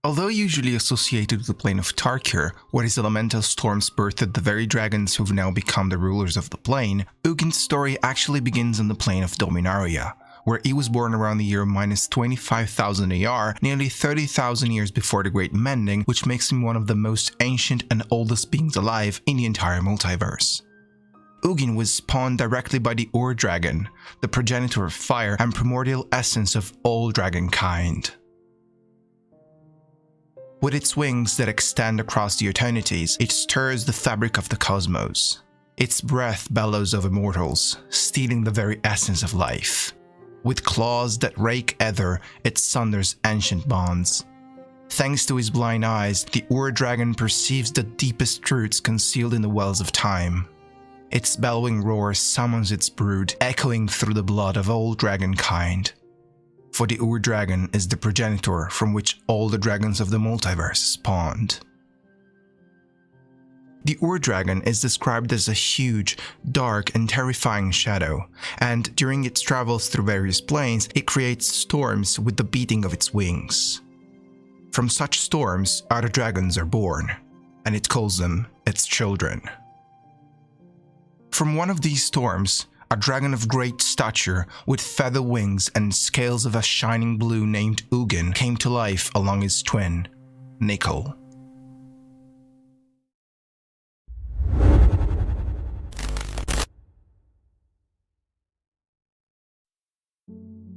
Although usually associated with the plane of Tarkir, where his elemental storms birthed the very dragons who've now become the rulers of the plane, Ugin's story actually begins on the plane of Dominaria, where he was born around the year minus 25,000 AR, nearly 30,000 years before the Great Mending, which makes him one of the most ancient and oldest beings alive in the entire multiverse. Ugin was spawned directly by the Ur-Dragon, the progenitor of fire and primordial essence of all dragonkind. With its wings that extend across the eternities, it stirs the fabric of the cosmos. Its breath bellows of immortals, stealing the very essence of life. With claws that rake ether, it sunders ancient bonds. Thanks to his blind eyes, the Ur-Dragon perceives the deepest truths concealed in the wells of time. Its bellowing roar summons its brood, echoing through the blood of all dragonkind. For the Ur-Dragon is the progenitor from which all the dragons of the multiverse spawned. The Ur-Dragon is described as a huge, dark, and terrifying shadow, and during its travels through various planes, it creates storms with the beating of its wings. From such storms, other dragons are born, and it calls them its children. From one of these storms, a dragon of great stature with feather wings and scales of a shining blue named Ugin came to life along his twin, Nicol.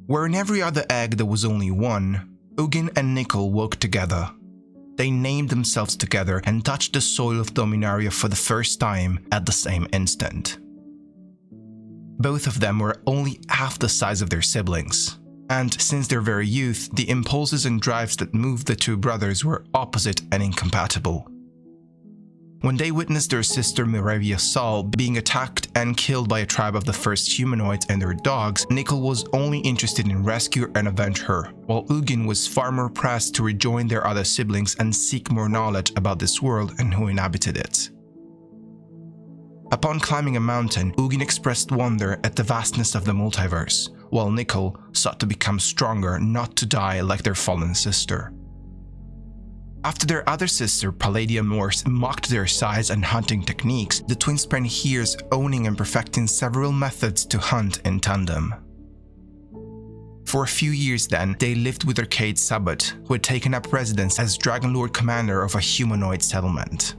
Where in every other egg there was only one, Ugin and Nicol woke together. They named themselves together and touched the soil of Dominaria for the first time at the same instant. Both of them were only half the size of their siblings, and since their very youth, the impulses and drives that moved the two brothers were opposite and incompatible. When they witnessed their sister Miravia Sol being attacked and killed by a tribe of the first humanoids and their dogs, Nicol was only interested in rescue and avenge her, while Ugin was far more pressed to rejoin their other siblings and seek more knowledge about this world and who inhabited it. Upon climbing a mountain, Ugin expressed wonder at the vastness of the multiverse, while Nicol sought to become stronger, not to die like their fallen sister. After their other sister, Palladium Morse, mocked their size and hunting techniques, the twins spent years owning and perfecting several methods to hunt in tandem. For a few years then, they lived with Arcade Sabbath, who had taken up residence as Dragonlord commander of a humanoid settlement.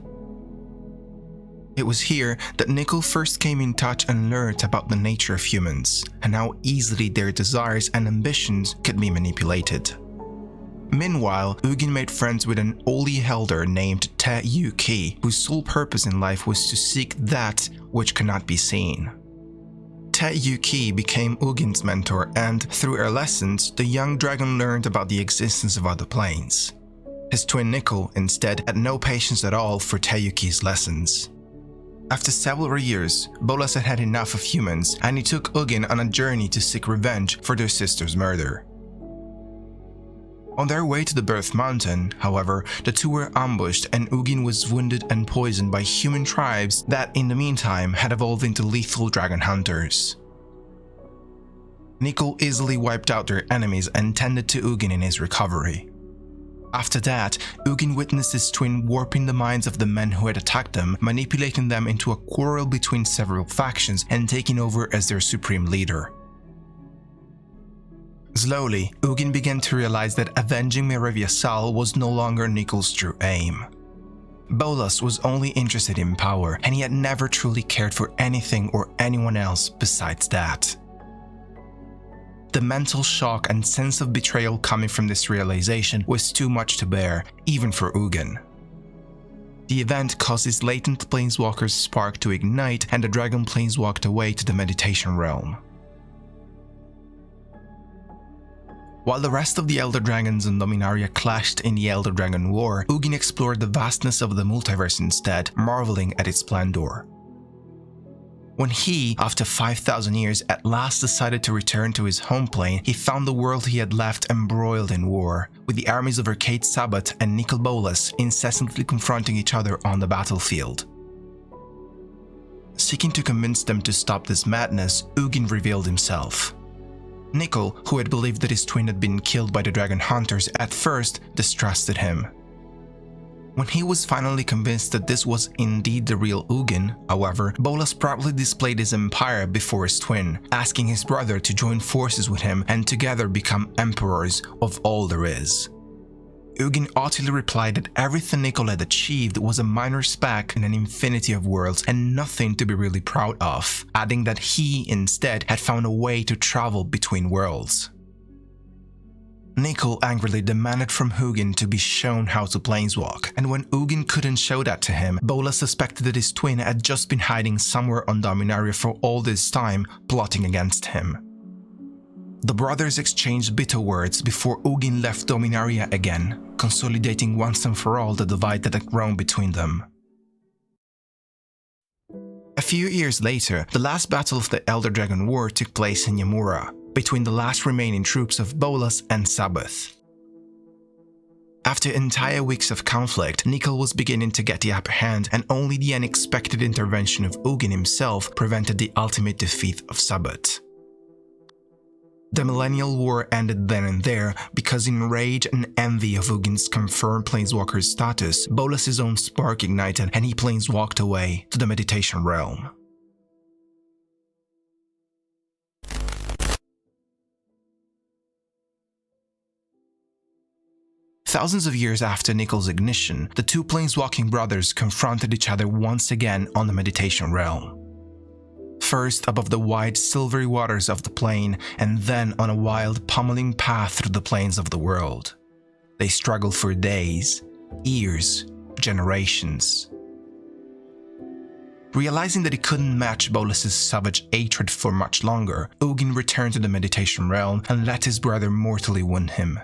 It was here that Nicol first came in touch and learned about the nature of humans, and how easily their desires and ambitions could be manipulated. Meanwhile, Ugin made friends with an Oli elder named Te Yuki, whose sole purpose in life was to seek that which cannot be seen. Te Yuki became Ugin's mentor, and through her lessons, the young dragon learned about the existence of other planes. His twin Nicol, instead, had no patience at all for Te Yuki's lessons. After several years, Bolas had had enough of humans, and he took Ugin on a journey to seek revenge for their sister's murder. On their way to the Birth Mountain, however, the two were ambushed and Ugin was wounded and poisoned by human tribes that, in the meantime, had evolved into lethal dragon hunters. Nicol easily wiped out their enemies and tended to Ugin in his recovery. After that, Ugin witnessed his twin warping the minds of the men who had attacked them, manipulating them into a quarrel between several factions and taking over as their supreme leader. Slowly, Ugin began to realize that avenging Miravia Sol was no longer Nicol's true aim. Bolas was only interested in power, and he had never truly cared for anything or anyone else besides that. The mental shock and sense of betrayal coming from this realization was too much to bear, even for Ugin. The event caused his latent Planeswalker's spark to ignite, and the dragon planeswalked away to the meditation realm. While the rest of the Elder Dragons and Dominaria clashed in the Elder Dragon War, Ugin explored the vastness of the multiverse instead, marveling at its splendor. When he, after 5,000 years, at last decided to return to his home plane, he found the world he had left embroiled in war, with the armies of Arcade Sabbath and Nicol Bolas incessantly confronting each other on the battlefield. Seeking to convince them to stop this madness, Ugin revealed himself. Nicol, who had believed that his twin had been killed by the dragon hunters, at first distrusted him. When he was finally convinced that this was indeed the real Ugin, however, Bolas proudly displayed his empire before his twin, asking his brother to join forces with him and together become emperors of all there is. Ugin utterly replied that everything Nicol had achieved was a minor speck in an infinity of worlds and nothing to be really proud of, adding that he, instead, had found a way to travel between worlds. Nicol angrily demanded from Ugin to be shown how to planeswalk, and when Ugin couldn't show that to him, Bolas suspected that his twin had just been hiding somewhere on Dominaria for all this time, plotting against him. The brothers exchanged bitter words before Ugin left Dominaria again, consolidating once and for all the divide that had grown between them. A few years later, the last battle of the Elder Dragon War took place in Yamura, between the last remaining troops of Bolas and Sabbath. After entire weeks of conflict, Nicol was beginning to get the upper hand, and only the unexpected intervention of Ugin himself prevented the ultimate defeat of Sabbath. The Millennial War ended then and there because in rage and envy of Ugin's confirmed Planeswalker status, Bolas' own spark ignited and he planeswalked away to the Meditation Realm. Thousands of years after Nicol's ignition, the two planeswalking brothers confronted each other once again on the Meditation Realm. First above the wide silvery waters of the plane, and then on a wild pummeling path through the plains of the world. They struggled for days, years, generations. Realizing that he couldn't match Bolas' savage hatred for much longer, Ugin returned to the Meditation Realm and let his brother mortally wound him.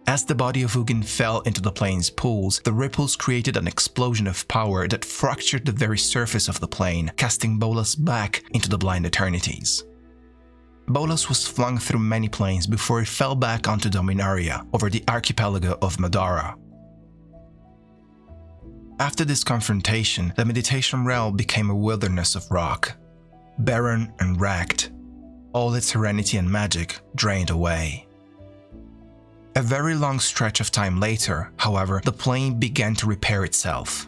As the body of Ugin fell into the plane's pools, the ripples created an explosion of power that fractured the very surface of the plane, casting Bolas back into the blind eternities. Bolas was flung through many planes before he fell back onto Dominaria, over the archipelago of Madara. After this confrontation, the Meditation Realm became a wilderness of rock, barren and wrecked, all its serenity and magic drained away. A very long stretch of time later, however, the plane began to repair itself.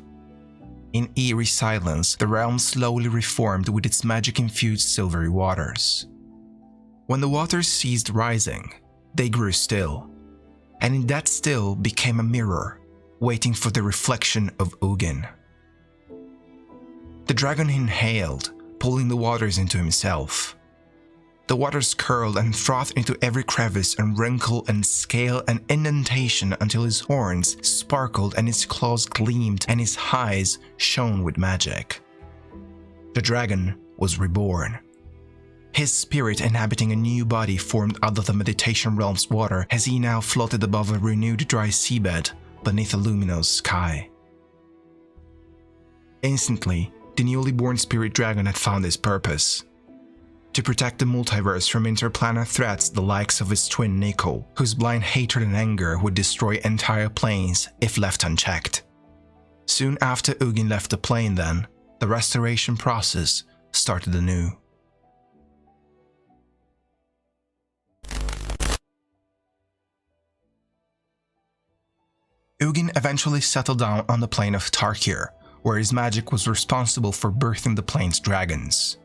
In eerie silence, the realm slowly reformed with its magic-infused silvery waters. When the waters ceased rising, they grew still, and in that still became a mirror, waiting for the reflection of Ugin. The dragon inhaled, pulling the waters into himself. The waters curled and frothed into every crevice and wrinkle and scale and indentation until his horns sparkled and his claws gleamed and his eyes shone with magic. The dragon was reborn. His spirit inhabiting a new body formed out of the Meditation Realm's water as he now floated above a renewed dry seabed beneath a luminous sky. Instantly, the newly born spirit dragon had found his purpose: to protect the multiverse from interplanar threats the likes of his twin Nicol, whose blind hatred and anger would destroy entire planes if left unchecked. Soon after Ugin left the plane then, the restoration process started anew. Ugin eventually settled down on the plane of Tarkir, where his magic was responsible for birthing the plane's dragons.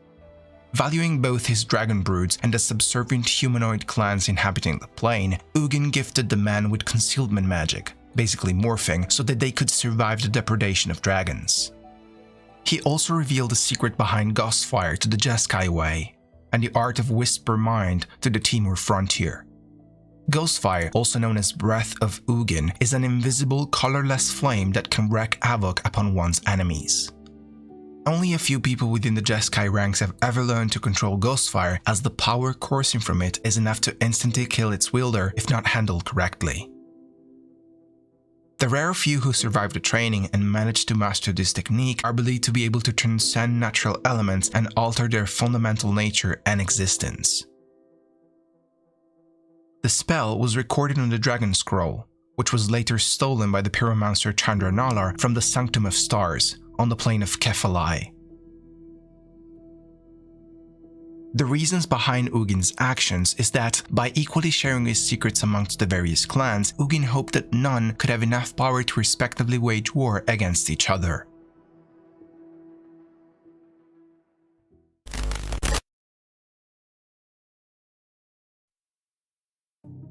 Valuing both his dragon broods and the subservient humanoid clans inhabiting the plane, Ugin gifted the men with concealment magic, basically morphing, so that they could survive the depredation of dragons. He also revealed the secret behind Ghostfire to the Jeskai Way, and the art of Whisper Mind to the Timur Frontier. Ghostfire, also known as Breath of Ugin, is an invisible, colorless flame that can wreak havoc upon one's enemies. Only a few people within the Jeskai ranks have ever learned to control Ghostfire, as the power coursing from it is enough to instantly kill its wielder if not handled correctly. The rare few who survive the training and manage to master this technique are believed to be able to transcend natural elements and alter their fundamental nature and existence. The spell was recorded on the Dragon Scroll, which was later stolen by the pyromancer Chandra Nalaar from the Sanctum of Stars on the plane of Kefalai. The reasons behind Ugin's actions is that by equally sharing his secrets amongst the various clans, Ugin hoped that none could have enough power to respectively wage war against each other.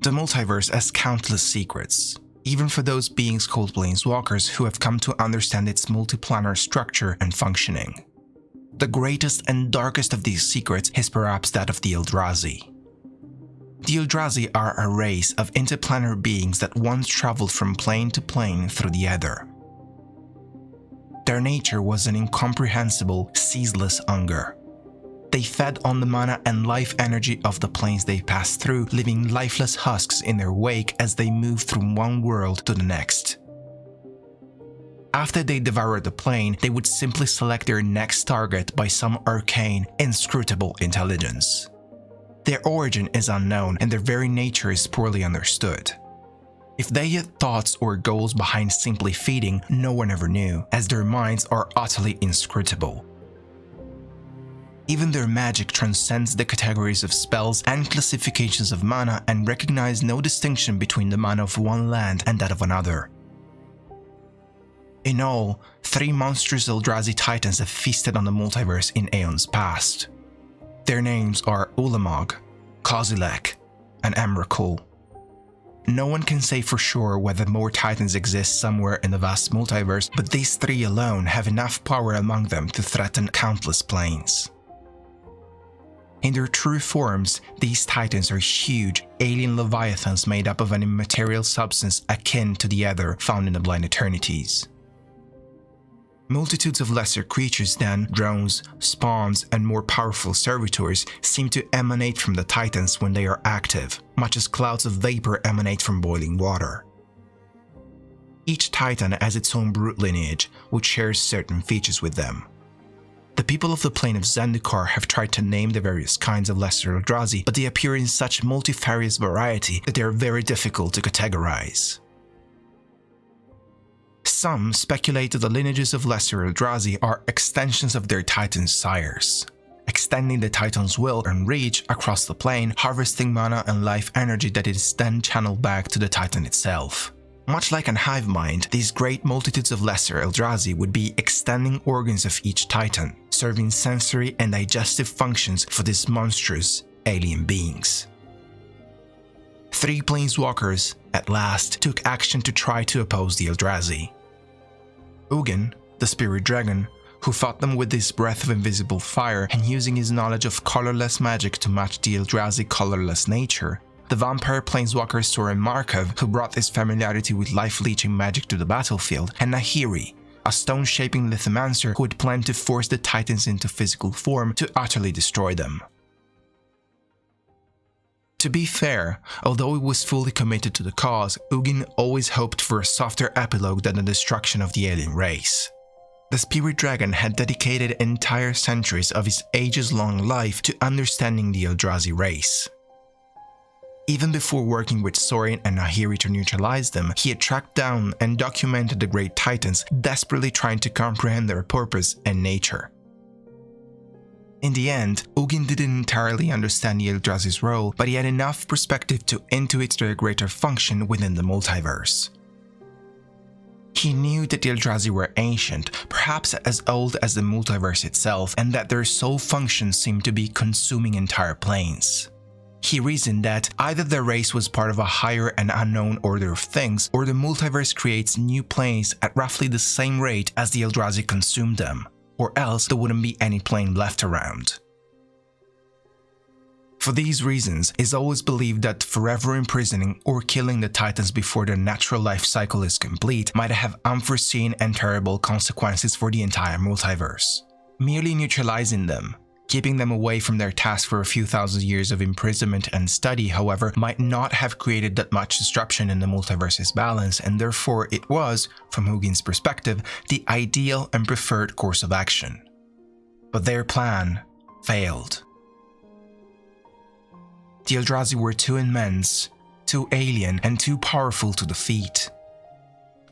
The multiverse has countless secrets, even for those beings called Planeswalkers who have come to understand its multiplanar structure and functioning. The greatest and darkest of these secrets is perhaps that of the Eldrazi. The Eldrazi are a race of interplanar beings that once traveled from plane to plane through the Ether. Their nature was an incomprehensible, ceaseless hunger. They fed on the mana and life energy of the planes they passed through, leaving lifeless husks in their wake as they moved from one world to the next. After they devoured the plane, they would simply select their next target by some arcane, inscrutable intelligence. Their origin is unknown and their very nature is poorly understood. If they had thoughts or goals behind simply feeding, no one ever knew, as their minds are utterly inscrutable. Even their magic transcends the categories of spells and classifications of mana and recognizes no distinction between the mana of one land and that of another. In all, 3 monstrous Eldrazi titans have feasted on the multiverse in aeons past. Their names are Ulamog, Kozilek, and Emrakul. No one can say for sure whether more titans exist somewhere in the vast multiverse, but these 3 alone have enough power among them to threaten countless planes. In their true forms, these titans are huge, alien leviathans made up of an immaterial substance akin to the Ether found in the Blind Eternities. Multitudes of lesser creatures then, drones, spawns, and more powerful servitors seem to emanate from the titans when they are active, much as clouds of vapor emanate from boiling water. Each titan has its own brute lineage, which shares certain features with them. The people of the plane of Zendikar have tried to name the various kinds of lesser Eldrazi, but they appear in such multifarious variety that they are very difficult to categorize. Some speculate that the lineages of lesser Eldrazi are extensions of their titan's sires, extending the titan's will and reach across the plane, harvesting mana and life energy that is then channeled back to the titan itself. Much like an hive mind, these great multitudes of lesser Eldrazi would be extending organs of each titan, serving sensory and digestive functions for these monstrous alien beings. 3 Planeswalkers, at last, took action to try to oppose the Eldrazi. Ugin, the spirit dragon, who fought them with his breath of invisible fire and using his knowledge of colorless magic to match the Eldrazi colorless nature, the vampire planeswalker Sorin, who brought his familiarity with life-leeching magic to the battlefield, and Nahiri, a stone-shaping lithomancer who had planned to force the titans into physical form to utterly destroy them. To be fair, although he was fully committed to the cause, Ugin always hoped for a softer epilogue than the destruction of the alien race. The spirit dragon had dedicated entire centuries of his ages-long life to understanding the Eldrazi race. Even before working with Sorin and Nahiri to neutralize them, he had tracked down and documented the Great Titans, desperately trying to comprehend their purpose and nature. In the end, Ugin didn't entirely understand the Eldrazi's role, but he had enough perspective to intuit their greater function within the multiverse. He knew that the Eldrazi were ancient, perhaps as old as the multiverse itself, and that their sole function seemed to be consuming entire planes. He reasoned that either the race was part of a higher and unknown order of things, or the multiverse creates new planes at roughly the same rate as the Eldrazi consumed them, or else there wouldn't be any plane left around. For these reasons, it's always believed that forever imprisoning or killing the titans before their natural life cycle is complete might have unforeseen and terrible consequences for the entire multiverse. Merely neutralizing them, keeping them away from their task for a few thousand years of imprisonment and study, however, might not have created that much disruption in the multiverse's balance, and therefore it was, from Ugin's perspective, the ideal and preferred course of action. But their plan failed. The Eldrazi were too immense, too alien, and too powerful to defeat.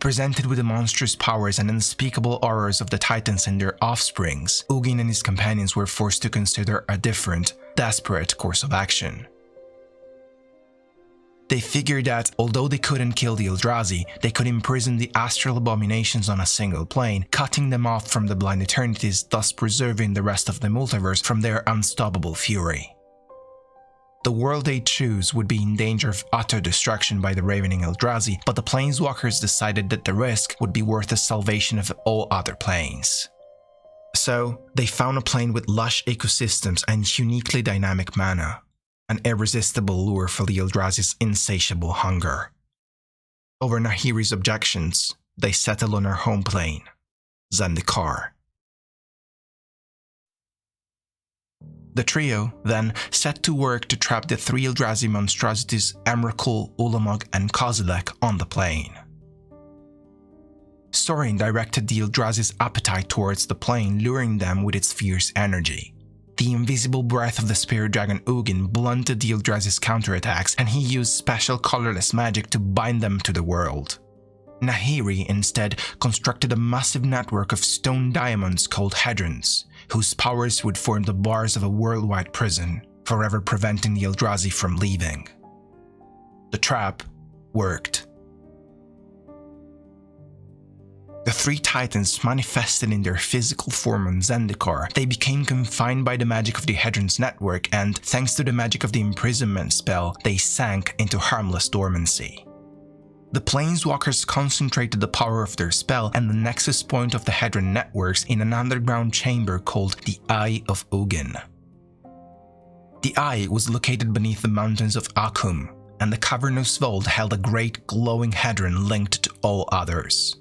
Presented with the monstrous powers and unspeakable horrors of the Titans and their offsprings, Ugin and his companions were forced to consider a different, desperate course of action. They figured that, although they couldn't kill the Eldrazi, they could imprison the astral abominations on a single plane, cutting them off from the blind eternities, thus preserving the rest of the multiverse from their unstoppable fury. The world they'd choose would be in danger of utter destruction by the ravening Eldrazi, but the Planeswalkers decided that the risk would be worth the salvation of all other planes. So, they found a plane with lush ecosystems and uniquely dynamic mana, an irresistible lure for the Eldrazi's insatiable hunger. Over Nahiri's objections, they settled on her home plane, Zendikar. The trio then set to work to trap the three Eldrazi monstrosities Emrakul, Ulamog, and Kozilek on the plane. Sorin directed the Eldrazi's appetite towards the plane, luring them with its fierce energy. The invisible breath of the spirit dragon Ugin blunted the Eldrazi's counterattacks, and he used special colorless magic to bind them to the world. Nahiri instead constructed a massive network of stone diamonds called Hedrons, whose powers would form the bars of a worldwide prison, forever preventing the Eldrazi from leaving. The trap worked. The three Titans manifested in their physical form on Zendikar. They became confined by the magic of the Hedron's network, and thanks to the magic of the imprisonment spell, they sank into harmless dormancy. The Planeswalkers concentrated the power of their spell and the nexus point of the Hedron networks in an underground chamber called the Eye of Ugin. The Eye was located beneath the mountains of Akum, and the cavernous vault held a great glowing Hedron linked to all others.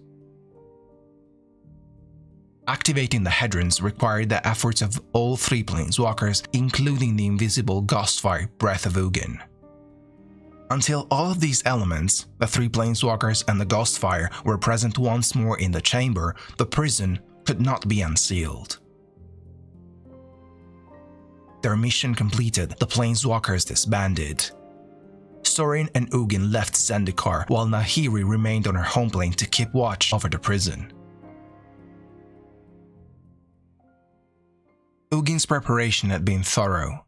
Activating the Hedrons required the efforts of all three Planeswalkers, including the invisible Ghostfire Breath of Ugin. Until all of these elements, the three Planeswalkers and the Ghostfire, were present once more in the chamber, the prison could not be unsealed. Their mission completed, the Planeswalkers disbanded. Sorin and Ugin left Zendikar, while Nahiri remained on her home plane to keep watch over the prison. Ugin's preparation had been thorough.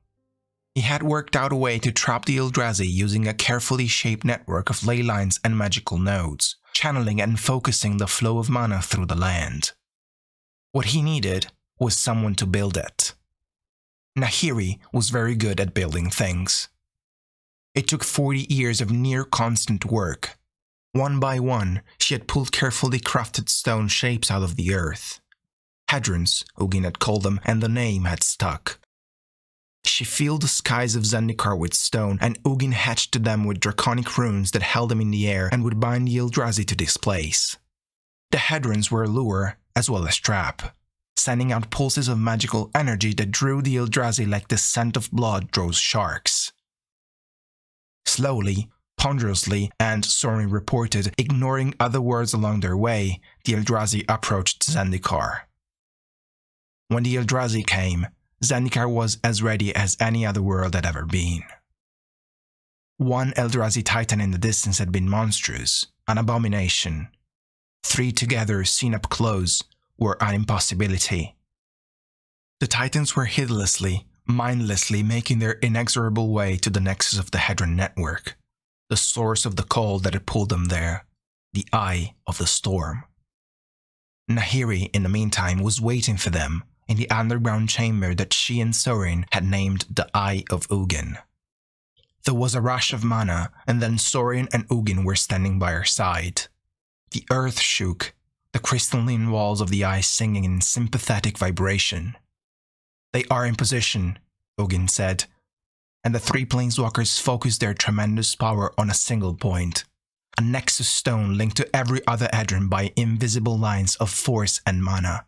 He had worked out a way to trap the Eldrazi using a carefully shaped network of ley lines and magical nodes, channeling and focusing the flow of mana through the land. What he needed was someone to build it. Nahiri was very good at building things. It took 40 years of near-constant work. One by one, she had pulled carefully crafted stone shapes out of the earth. Hedrons, Ugin had called them, and the name had stuck. She filled the skies of Zendikar with stone, and Ugin hatched them with draconic runes that held them in the air and would bind the Eldrazi to this place. The Hedrons were lure as well as trap, sending out pulses of magical energy that drew the Eldrazi like the scent of blood draws sharks. Slowly, ponderously, and Sorin reported, ignoring other words along their way, the Eldrazi approached Zendikar. When the Eldrazi came, Zendikar was as ready as any other world had ever been. One Eldrazi Titan in the distance had been monstrous, an abomination. Three together, seen up close, were an impossibility. The Titans were hideously, mindlessly making their inexorable way to the nexus of the Hedron network, the source of the call that had pulled them there, the Eye of the Storm. Nahiri, in the meantime, was waiting for them in the underground chamber that she and Sorin had named the Eye of Ugin. There was a rush of mana, and then Sorin and Ugin were standing by her side. The earth shook, the crystalline walls of the eye singing in sympathetic vibration. "They are in position," Ugin said, and the three Planeswalkers focused their tremendous power on a single point, a nexus stone linked to every other Hedron by invisible lines of force and mana.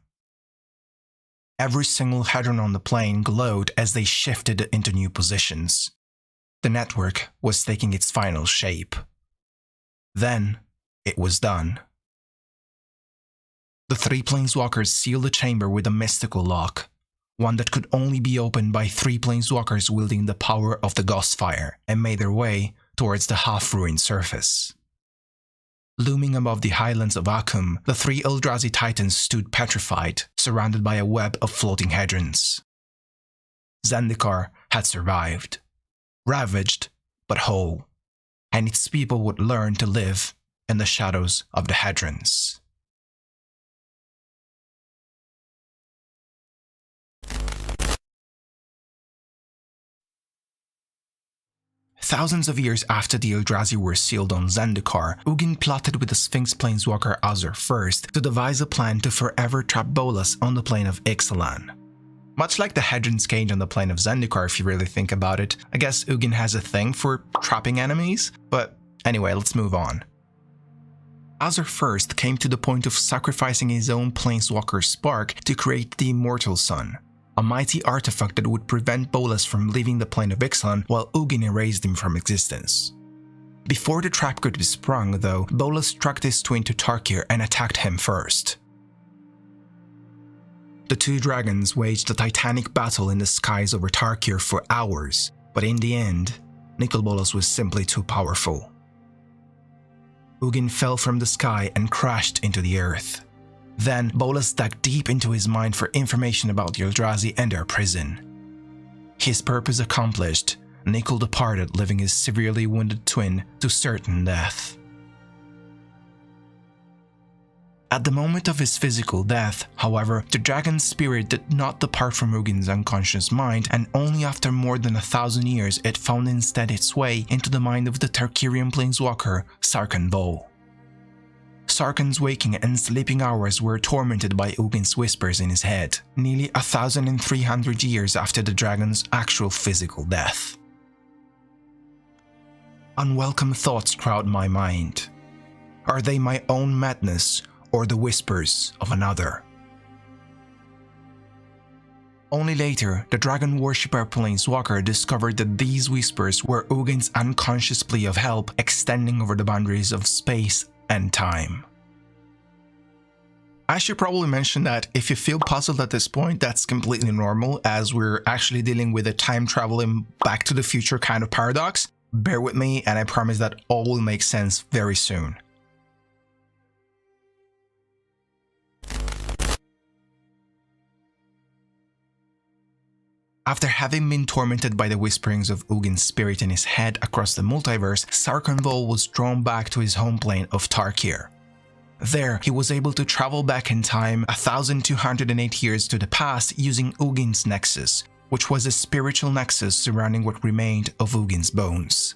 Every single Hedron on the plane glowed as they shifted into new positions. The network was taking its final shape. Then, it was done. The three Planeswalkers sealed the chamber with a mystical lock, one that could only be opened by three Planeswalkers wielding the power of the Ghostfire, and made their way towards the half-ruined surface. Looming above the highlands of Akum, the three Eldrazi titans stood petrified, surrounded by a web of floating hadrons. Zendikar had survived, ravaged but whole, and its people would learn to live in the shadows of the hadrons. Thousands of years after the Eldrazi were sealed on Zendikar, Ugin plotted with the Sphinx Planeswalker Azure first to devise a plan to forever trap Bolas on the plane of Ixalan. Much like the Hadron's Cage on the plane of Zendikar if you really think about it, I guess Ugin has a thing for trapping enemies, but anyway, let's move on. Azure first came to the point of sacrificing his own Planeswalker Spark to create the Immortal Sun, a mighty artifact that would prevent Bolas from leaving the plane of Ixalan while Ugin erased him from existence. Before the trap could be sprung, though, Bolas struck his twin to Tarkir and attacked him first. The two dragons waged a titanic battle in the skies over Tarkir for hours, but in the end, Nicol Bolas was simply too powerful. Ugin fell from the sky and crashed into the earth. Then, Bolas dug deep into his mind for information about the Eldrazi and their prison. His purpose accomplished, Nicol departed, leaving his severely wounded twin to certain death. At the moment of his physical death, however, the dragon's spirit did not depart from Ugin's unconscious mind, and only after more than 1,000 years it found instead its way into the mind of the Tarkirian planeswalker Sarkhan. Sarkhan's waking and sleeping hours were tormented by Ugin's whispers in his head, nearly 1,300 years after the dragon's actual physical death. Unwelcome thoughts crowd my mind. Are they my own madness or the whispers of another? Only later, the dragon worshipper planeswalker discovered that these whispers were Ugin's unconscious plea of help extending over the boundaries of space and time. I should probably mention that if you feel puzzled at this point, that's completely normal, as we're actually dealing with a time-traveling Back to the Future kind of paradox. Bear with me, and I promise that all will make sense very soon. After having been tormented by the whisperings of Ugin's spirit in his head across the multiverse, Sarkhan was drawn back to his home plane of Tarkir. There, he was able to travel back in time 1,208 years to the past using Ugin's Nexus, which was a spiritual nexus surrounding what remained of Ugin's bones.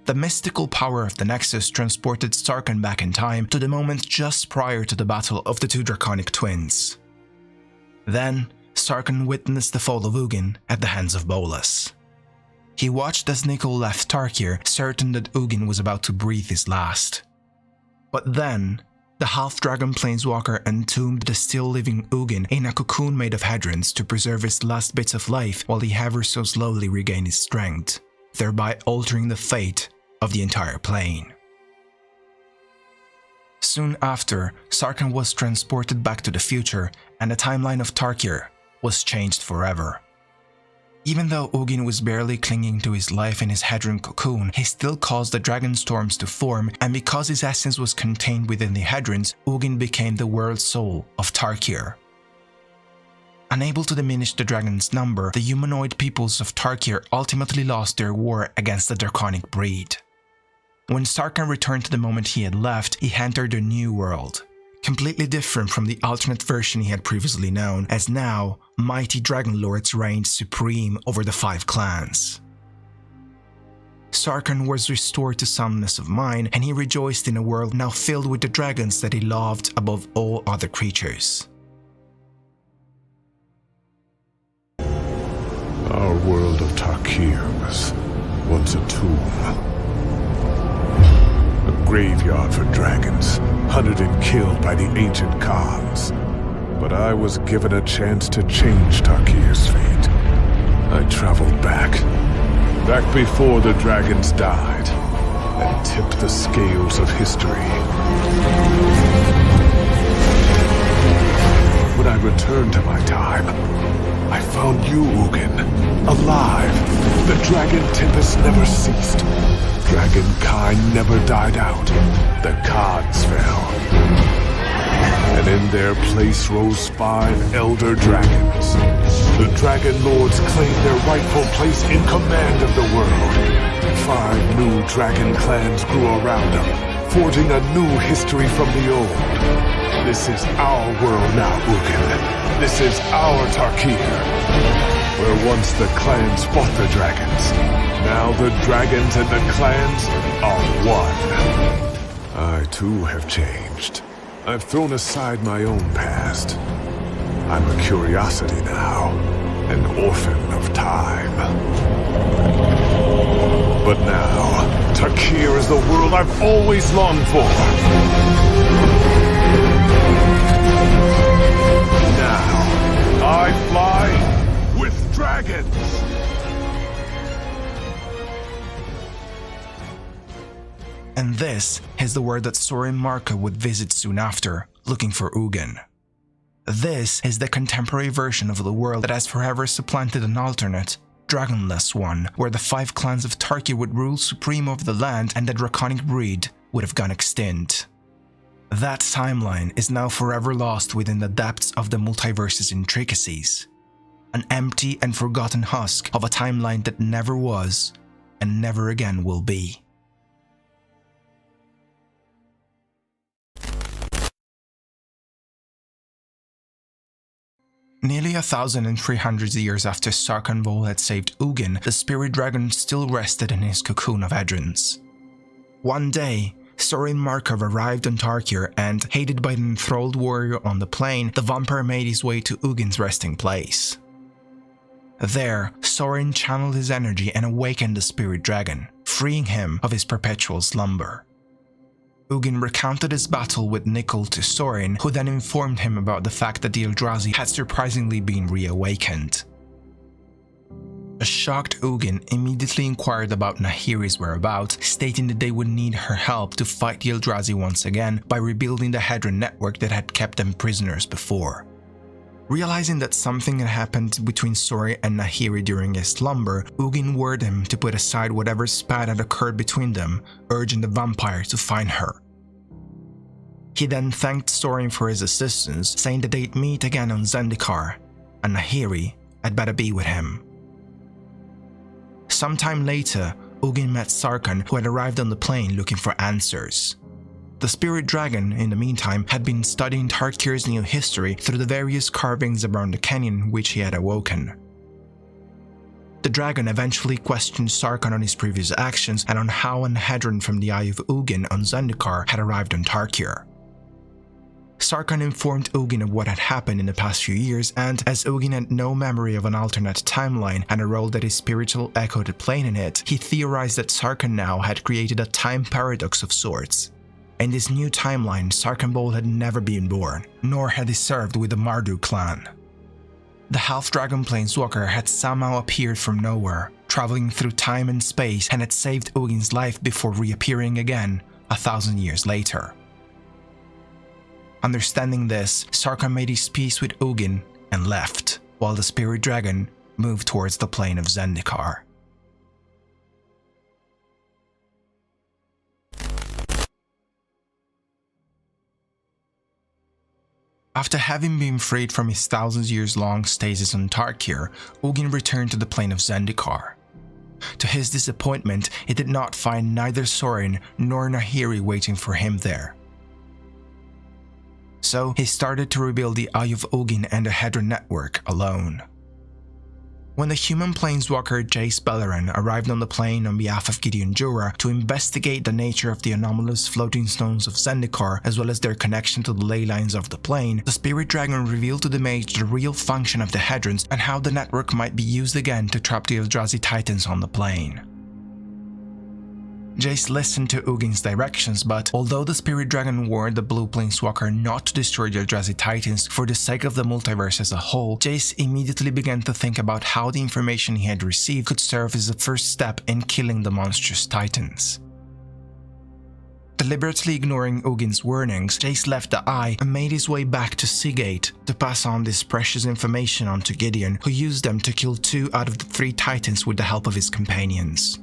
The mystical power of the Nexus transported Sarkhan back in time to the moment just prior to the battle of the two draconic twins. Then, Sarkhan witnessed the fall of Ugin at the hands of Bolas. He watched as Nicol left Tarkir, certain that Ugin was about to breathe his last. But then, the half-dragon planeswalker entombed the still-living Ugin in a cocoon made of hadrons to preserve his last bits of life while he ever so slowly regained his strength, thereby altering the fate of the entire plane. Soon after, Sarkhan was transported back to the future, and the timeline of Tarkir was changed forever. Even though Ugin was barely clinging to his life in his hadron cocoon, he still caused the dragon storms to form, and because his essence was contained within the hadrons, Ugin became the world soul of Tarkir. Unable to diminish the dragon's number, the humanoid peoples of Tarkir ultimately lost their war against the draconic breed. When Sarkhan returned to the moment he had left, he entered a new world, completely different from the alternate version he had previously known, as now, mighty dragon lords reigned supreme over the 5 clans. Sarkhan was restored to soundness of mind, and he rejoiced in a world now filled with the dragons that he loved above all other creatures. Our world of Tarkir was once a tomb. A graveyard for dragons, hunted and killed by the ancient Khans. But I was given a chance to change Tarkir's fate. I traveled back before the dragons died, and tipped the scales of history. When I returned to my time, I found you, Ugin, alive. The dragon tempest never ceased. Dragonkind never died out. the gods fell. And in their place rose 5 elder dragons. The Dragon Lords claimed their rightful place in command of the world. 5 new dragon clans grew around them, forging a new history from the old. This is our world now, Ugin. This is our Tarkir. Where once the clans fought the dragons, now the dragons and the clans are one. I too have changed. I've thrown aside my own past. I'm a curiosity now, an orphan of time. But now, Tarkir is the world I've always longed for. Now, I fly with dragons! And this is the world that Sorin Marka would visit soon after, looking for Ugin. This is the contemporary version of the world that has forever supplanted an alternate, dragonless one, where the 5 clans of Tarkir would rule supreme over the land and the draconic breed would have gone extinct. That timeline is now forever lost within the depths of the multiverse's intricacies. An empty and forgotten husk of a timeline that never was and never again will be. Nearly 1,300 years after Sarkhan had saved Ugin, the spirit dragon still rested in his cocoon of Edrins. One day, Sorin Markov arrived on Tarkir and, hated by the enthralled warrior on the plain, the vampire made his way to Ugin's resting place. There, Sorin channeled his energy and awakened the spirit dragon, freeing him of his perpetual slumber. Ugin recounted his battle with Nicol to Sorin, who then informed him about the fact that the Eldrazi had surprisingly been reawakened. A shocked Ugin immediately inquired about Nahiri's whereabouts, stating that they would need her help to fight the Eldrazi once again by rebuilding the Hedron network that had kept them prisoners before. Realizing that something had happened between Sorin and Nahiri during his slumber, Ugin warned him to put aside whatever spat had occurred between them, urging the vampire to find her. He then thanked Sorin for his assistance, saying that they'd meet again on Zendikar, and Nahiri had better be with him. Sometime later, Ugin met Sarkhan, who had arrived on the plain looking for answers. The spirit dragon, in the meantime, had been studying Tarkir's new history through the various carvings around the canyon which he had awoken. The dragon eventually questioned Sarkhan on his previous actions and on how an Hedron from the Eye of Ugin on Zendikar had arrived on Tarkir. Sarkhan informed Ugin of what had happened in the past few years, and as Ugin had no memory of an alternate timeline and a role that his spiritual echo had played in it, he theorized that Sarkhan now had created a time paradox of sorts. In this new timeline, Sarkhan had never been born, nor had he served with the Mardu clan. The half-dragon Planeswalker had somehow appeared from nowhere, traveling through time and space, and had saved Ugin's life before reappearing again 1,000 years later. Understanding this, Sarkhan made his peace with Ugin and left, while the spirit dragon moved towards the plane of Zendikar. After having been freed from his thousands-years-long stasis on Tarkir, Ugin returned to the plane of Zendikar. To his disappointment, he did not find neither Sorin nor Nahiri waiting for him there. So he started to rebuild the Eye of Ugin and the Hedron network alone. When the human planeswalker Jace Beleren arrived on the plane on behalf of Gideon Jura to investigate the nature of the anomalous floating stones of Zendikar as well as their connection to the ley lines of the plane, the spirit dragon revealed to the mage the real function of the Hedrons and how the network might be used again to trap the Eldrazi titans on the plane. Jace listened to Ugin's directions, but although the spirit dragon warned the blue planeswalker not to destroy the Eldrazi titans for the sake of the multiverse as a whole, Jace immediately began to think about how the information he had received could serve as a first step in killing the monstrous titans. Deliberately ignoring Ugin's warnings, Jace left the Eye and made his way back to Seagate to pass on this precious information on to Gideon, who used them to kill 2 out of the 3 titans with the help of his companions.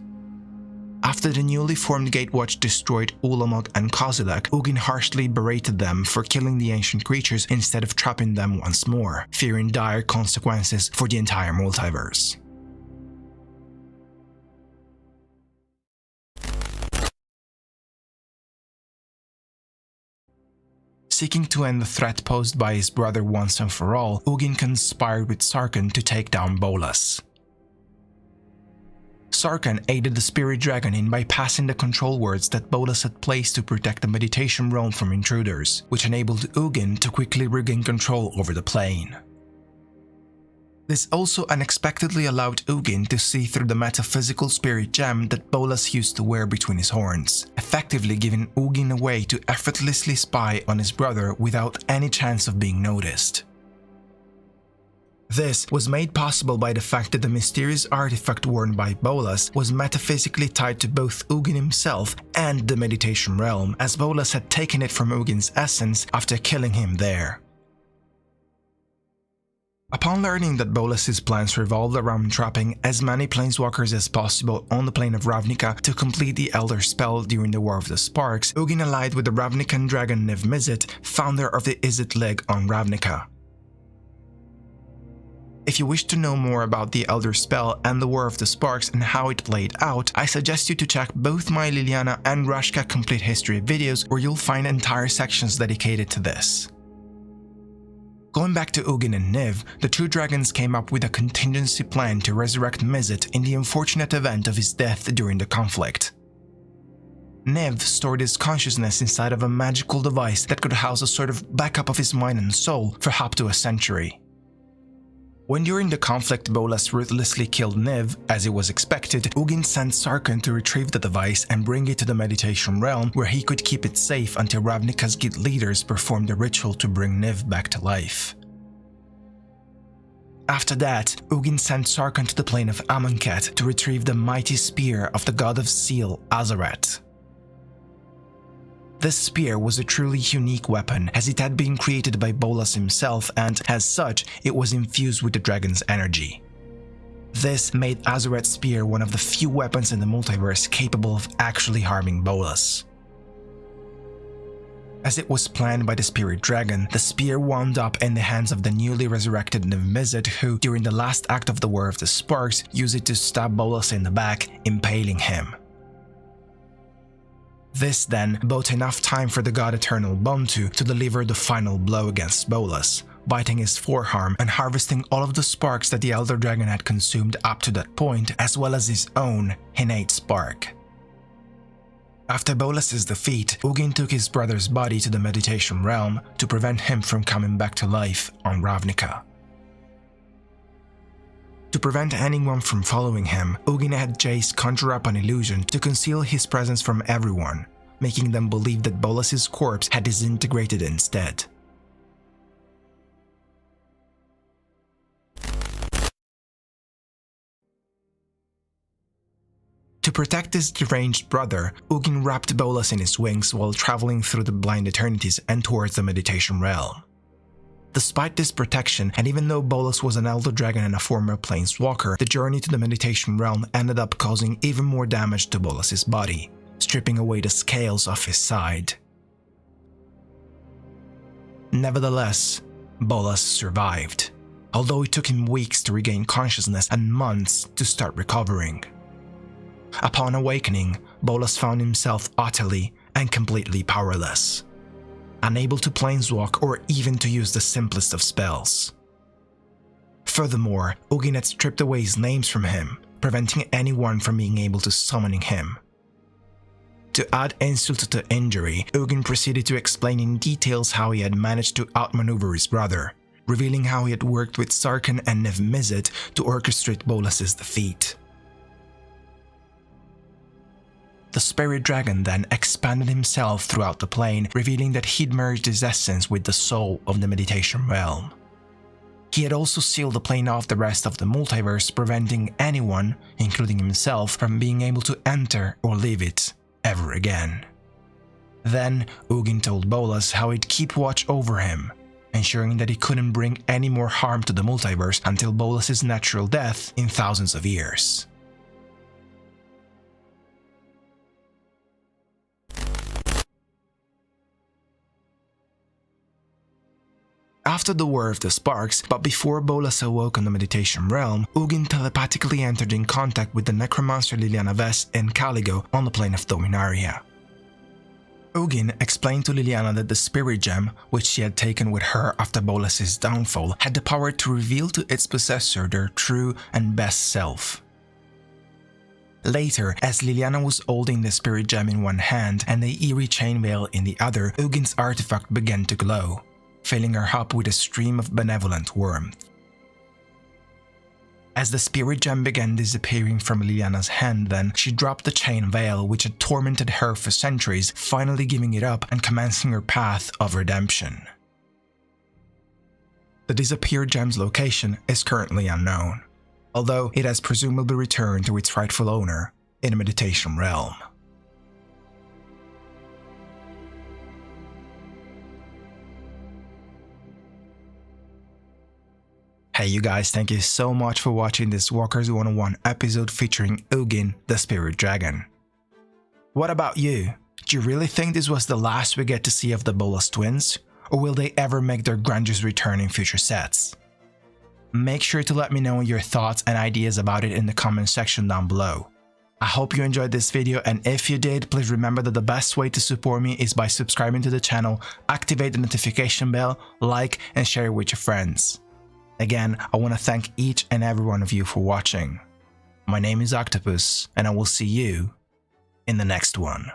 After the newly formed Gatewatch destroyed Ulamog and Kozilek, Ugin harshly berated them for killing the ancient creatures instead of trapping them once more, fearing dire consequences for the entire multiverse. Seeking to end the threat posed by his brother once and for all, Ugin conspired with Sarkhan to take down Bolas. Sarkhan aided the Spirit Dragon in bypassing the control words that Bolas had placed to protect the meditation realm from intruders, which enabled Ugin to quickly regain control over the plane. This also unexpectedly allowed Ugin to see through the metaphysical spirit gem that Bolas used to wear between his horns, effectively giving Ugin a way to effortlessly spy on his brother without any chance of being noticed. This was made possible by the fact that the mysterious artifact worn by Bolas was metaphysically tied to both Ugin himself and the meditation realm, as Bolas had taken it from Ugin's essence after killing him there. Upon learning that Bolas's plans revolved around trapping as many planeswalkers as possible on the plane of Ravnica to complete the Elder spell during the War of the Sparks, Ugin allied with the Ravnican dragon Niv-Mizzet, founder of the Izzet League on Ravnica. If you wish to know more about the Elder spell and the War of the Sparks and how it played out, I suggest you to check both my Liliana and Rashka Complete History videos, where you'll find entire sections dedicated to this. Going back to Ugin and Niv, the two dragons came up with a contingency plan to resurrect Mizzet in the unfortunate event of his death during the conflict. Niv stored his consciousness inside of a magical device that could house a sort of backup of his mind and soul for up to a century. When during the conflict Bolas ruthlessly killed Niv, as it was expected, Ugin sent Sarkhan to retrieve the device and bring it to the meditation realm, where he could keep it safe until Ravnica's guild leaders performed the ritual to bring Niv back to life. After that, Ugin sent Sarkhan to the plane of Amonkhet to retrieve the mighty spear of the god of Seal, Azaret. This spear was a truly unique weapon, as it had been created by Bolas himself, and as such, it was infused with the dragon's energy. This made Azaret's spear one of the few weapons in the multiverse capable of actually harming Bolas. As it was planned by the Spirit Dragon, the spear wound up in the hands of the newly resurrected Niv-Mizzet, who, during the last act of the War of the Sparks, used it to stab Bolas in the back, impaling him. This then bought enough time for the god Eternal Bontu to deliver the final blow against Bolas, biting his forearm and harvesting all of the sparks that the Elder Dragon had consumed up to that point, as well as his own innate spark. After Bolas's defeat, Ugin took his brother's body to the meditation realm to prevent him from coming back to life on Ravnica. To prevent anyone from following him, Ugin had Jace conjure up an illusion to conceal his presence from everyone, making them believe that Bolas's corpse had disintegrated instead. To protect his deranged brother, Ugin wrapped Bolas in his wings while traveling through the blind eternities and towards the meditation realm. Despite this protection, and even though Bolas was an Elder Dragon and a former Planeswalker, the journey to the meditation realm ended up causing even more damage to Bolas's body, stripping away the scales off his side. Nevertheless, Bolas survived, although it took him weeks to regain consciousness and months to start recovering. Upon awakening, Bolas found himself utterly and completely powerless, unable to planeswalk or even to use the simplest of spells. Furthermore, Ugin had stripped away his names from him, preventing anyone from being able to summon him. To add insult to injury, Ugin proceeded to explain in details how he had managed to outmaneuver his brother, revealing how he had worked with Sarkhan and Niv-Mizzet to orchestrate Bolas's defeat. The Spirit Dragon then expanded himself throughout the plane, revealing that he'd merged his essence with the soul of the meditation realm. He had also sealed the plane off the rest of the multiverse, preventing anyone, including himself, from being able to enter or leave it ever again. Then, Ugin told Bolas how he'd keep watch over him, ensuring that he couldn't bring any more harm to the multiverse until Bolas's natural death in thousands of years. After the War of the Sparks, but before Bolas awoke in the Meditation Realm, Ugin telepathically entered in contact with the necromancer Liliana Vess and Caligo on the plane of Dominaria. Ugin explained to Liliana that the Spirit Gem, which she had taken with her after Bolas' downfall, had the power to reveal to its possessor their true and best self. Later, as Liliana was holding the Spirit Gem in one hand and the eerie chain veil in the other, Ugin's artifact began to glow, filling her up with a stream of benevolent warmth. As the Spirit Gem began disappearing from Liliana's hand then, she dropped the chain veil which had tormented her for centuries, finally giving it up and commencing her path of redemption. The disappeared gem's location is currently unknown, although it has presumably returned to its rightful owner in the Meditation Realm. Hey you guys, thank you so much for watching this Walkers 101 episode featuring Ugin, the Spirit Dragon. What about you? Do you really think this was the last we get to see of the Bolas twins? Or will they ever make their grandiose return in future sets? Make sure to let me know your thoughts and ideas about it in the comment section down below. I hope you enjoyed this video, and if you did, please remember that the best way to support me is by subscribing to the channel, activate the notification bell, like and share it with your friends. Again, I want to thank each and every one of you for watching. My name is Octopus, and I will see you in the next one.